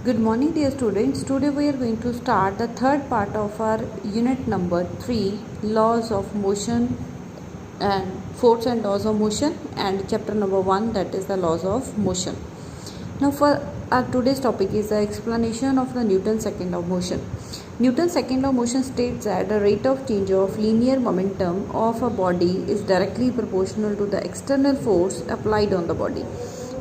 Good morning, dear students. Today we are going to start the third part of our unit number 3, laws of motion and force and laws of motion, and chapter number 1, that is the laws of motion. Now for our today's topic is the explanation of the Newton's second law of motion. Newton's second law of motion states that the rate of change of linear momentum of a body is directly proportional to the external force applied on the body,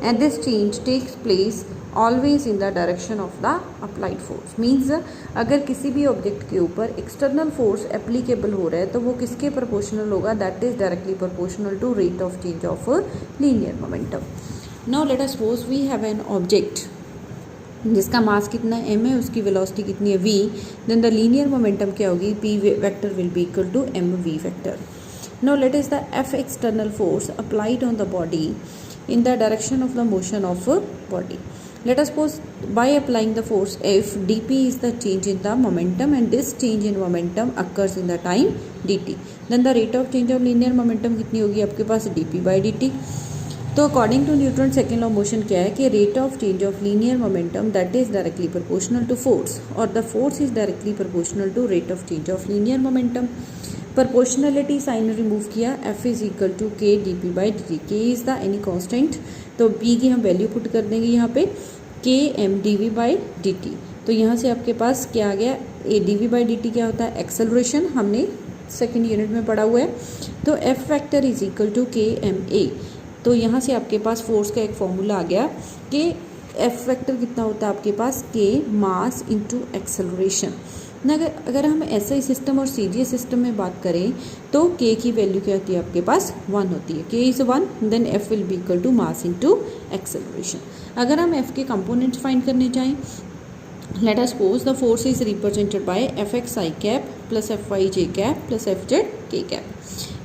and this change takes place always in the direction of the applied force. Means अगर किसी भी object के ऊपर external force applicable हो रहा है तो वो किसके प्रोपोर्शनल होगा? That is directly proportional to rate of change of linear momentum. Now let us suppose we have an object जिसका मास कितना m है, उसकी वेलोसिटी कितनी है v, then the linear momentum क्या होगी? p vector will be equal to mv vector. Now let is the f external force applied on the body in the direction of the motion of a body. Let us suppose by applying the force F, dp is the change in the momentum, and this change in momentum occurs in the time dt. Then the rate of change of linear momentum कितनी होगी आपके पास? dp by dt. तो according to Newton second law of motion क्या है कि rate of change of linear momentum that is directly proportional to force, और the force is directly proportional to rate of change of linear momentum. Proportionality sign remove किया, f is equal to k d p by D t. K is the any constant, तो p की हम value put कर देंगे यहाँ पे K M D V by D T. तो यहाँ से आपके पास क्या आ गया? A D V by D T क्या होता है? एक्सेलरेशन, हमने सेकेंड यूनिट में पढ़ा हुआ है. तो f factor is equal to K M A. तो यहाँ से आपके पास फोर्स का एक फॉर्मूला आ गया कि एफ वेक्टर कितना होता है आपके पास? के मास इनटू एक्सेलरेशन. ना अगर हम एसआई सिस्टम और सीजीएस सिस्टम में बात करें तो के की वैल्यू क्या होती है आपके पास? 1 होती है. K is 1, then F will be equal to mass into acceleration. अगर हम एफ के कंपोनेंट्स फाइंड करने चाहें, let us suppose the force is represented by fx I cap plus fy j cap plus fz k cap,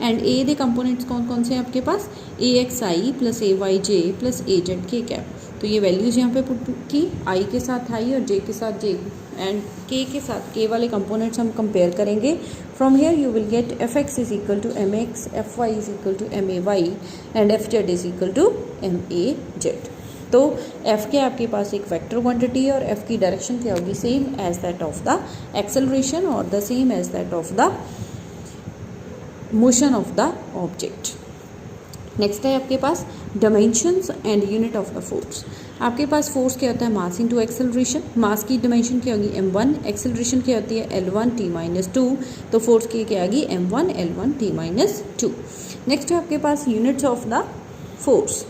and a they components कौन कौन से हैं आपके पास? ax I plus ay j plus az k cap. तो ये values यहाँ पे put की, i के साथ i और j के साथ j, एंड k के साथ k वाले कंपोनेंट्स हम कंपेयर करेंगे. From here you will get fx is equal to mx, fy is equal to may and fz is equal to maz. तो f के आपके पास एक वेक्टर क्वांटिटी है और f की डायरेक्शन क्या होगी? Same as that of the acceleration और the same as that of the motion of the object. Next है आपके पास dimensions and unit of the force. आपके पास फोर्स क्या होता है? मास इनटू एक्सेलरेशन. मास की डायमेंशन क्या होगी? m1. एक्सेलरेशन क्या होती है? l1 t minus 2. तो फोर्स की क्या आएगी? m1 l1 t minus 2. Next है आपके पास units of the force.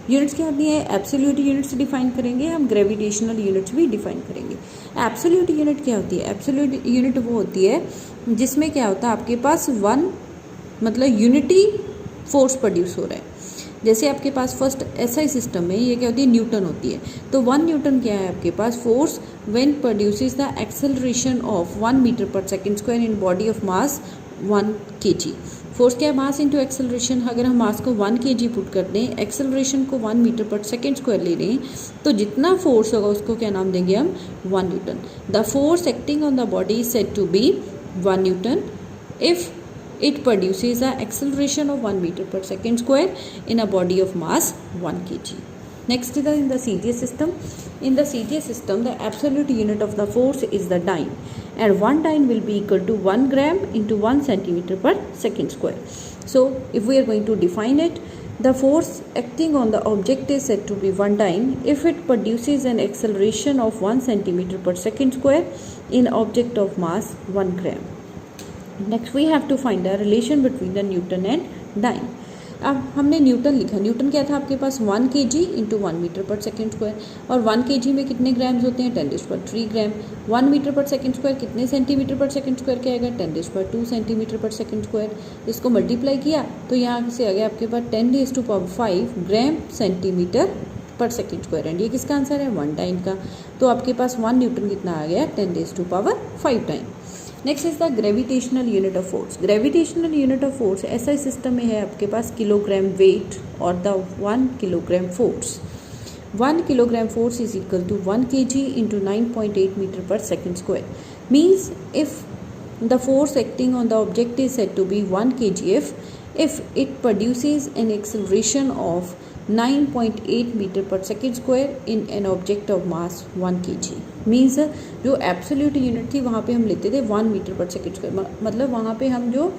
Units क्या होती है? एब्सोल्यूट यूनिट्स डिफाइन करेंगे हम, ग्रेविटेशनल यूनिट्स भी डिफाइन करेंगे. एब्सोल्यूट यूनिट क्या होती है? एब्सोल्यूट यूनिट वो होती है जिसमें क्या होता है आपके पास वन, मतलब यूनिटी फोर्स प्रोड्यूस हो रहा है. जैसे आपके पास फर्स्ट एसआई सिस्टम में ये क्या होती है? न्यूटन होती है. तो 1 न्यूटन क्या है आपके पास? Force when produces the acceleration of 1 metre पर second square in body of mass 1 kg. Force क्या है? Mass into acceleration. अगर हम मास को 1 kg पुट कर दें, एक्सेलरेशन को 1 मीटर पर सेकेंड स्क्वायर ले लें, तो जितना फोर्स होगा उसको क्या नाम देंगे हम? 1 newton. The force acting on the body is said to be 1 newton if it produces the acceleration of 1 meter per second square in a body of mass 1 kg. Next is in the CGS system. In the CGS system, the absolute unit of the force is the dyne, and 1 dyne will be equal to 1 gram into 1 centimeter per second square. So, if we are going to define it, the force acting on the object is said to be 1 dyne if it produces an acceleration of 1 centimeter per second square in object of mass 1 gram. Next we have to find the relation between the newton and dyne. अब हमने newton लिखा. Newton क्या था आपके पास? 1 kg into 1 metre पर second square, और 1 kg में कितने ग्राम्स होते हैं? 10⁻³ ग्राम. 1 मीटर पर सेकेंड स्क्वायर कितने सेंटीमीटर पर सेकेंड स्क्वायर क्या आएगा? 10⁻² सेंटीमीटर पर सेकेंड स्क्वायर. इसको मल्टीप्लाई किया तो यहाँ से आ गया आपके पास 10⁻5 gram centimetre per second square. And ये किसका आंसर है? 1 डाइन का. तो आपके पास 1 न्यूटन कितना आ गया? 10⁻5 time. Next is the gravitational unit of force. Gravitational unit of force ऐसा सिस्टम में है आपके पास किलोग्राम वेट और the 1 kilogram force. 1 kilogram force is equal to 1 kg into 9.8 meter per second square. Means if the force acting on the object is said to be 1 kgf if it produces an acceleration of 9.8 metre पर second square in an object of mass 1 kg। Means जो absolute unit थी वहाँ पे हम लेते थे 1 metre पर second square, मतलब वहाँ पे हम जो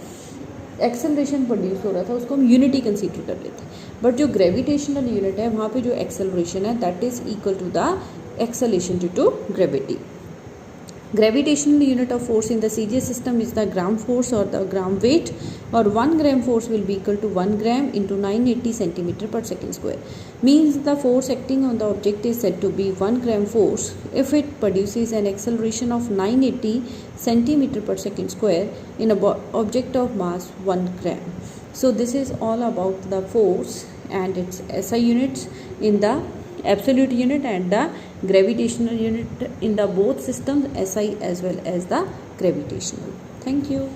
एक्सेलरेशन प्रोड्यूस हो रहा था उसको हम यूनिट ही कंसीडर कर लेते हैं। बट जो ग्रेविटेशनल यूनिट है वहाँ पे जो एक्सेलरेशन है that is equal to the acceleration due to gravity. Gravitational unit of force in the CGS system is the gram force or the gram weight, or 1 gram force will be equal to 1 gram into 980 centimeter per second square. Means the force acting on the object is said to be 1 gram force if it produces an acceleration of 980 centimeter per second square in a object of mass 1 gram. So this is all about the force and its SI units in the absolute unit and the gravitational unit in the both systems, SI as well as the gravitational. Thank you.